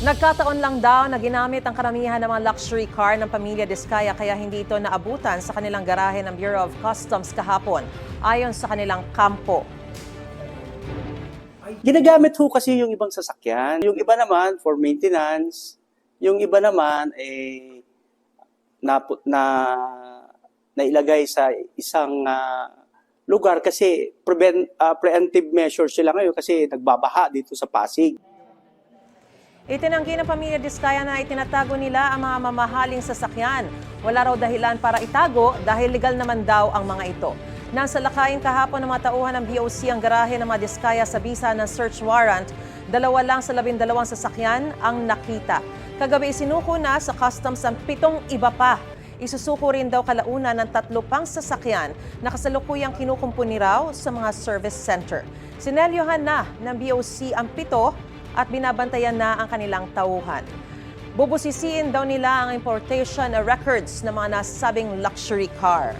Nagkataon lang daw na ginamit ang karamihan ng mga luxury car ng pamilya Diskaya kaya hindi ito naabutan sa kanilang garahe ng Bureau of Customs kahapon, ayon sa kanilang kampo. Ginagamit ho kasi yung ibang sasakyan. Yung iba naman for maintenance, yung iba naman na nailagay sa isang lugar kasi preemptive measures sila ngayon kasi nagbabaha dito sa Pasig. Itinanggi ng pamilya Diskaya na itinatago nila ang mga mamahaling sasakyan. Wala raw dahilan para itago dahil legal naman daw ang mga ito. Nang salakayin kahapon ng mga tauhan ng BOC ang garahe ng mga Diskaya sa bisa ng search warrant, 2 lang sa 12 sasakyan ang nakita. Kagabi isinuko na sa customs ang 7 iba pa. Isusuko rin daw kalaunan ng 3 pang sasakyan na kasalukuyang kinukumpuni raw sa mga service center. Sinelyohan na ng BOC ang 7 at binabantayan na ang kanilang tauhan. Bubusisiin daw nila ang importation records ng mga nasabing luxury car.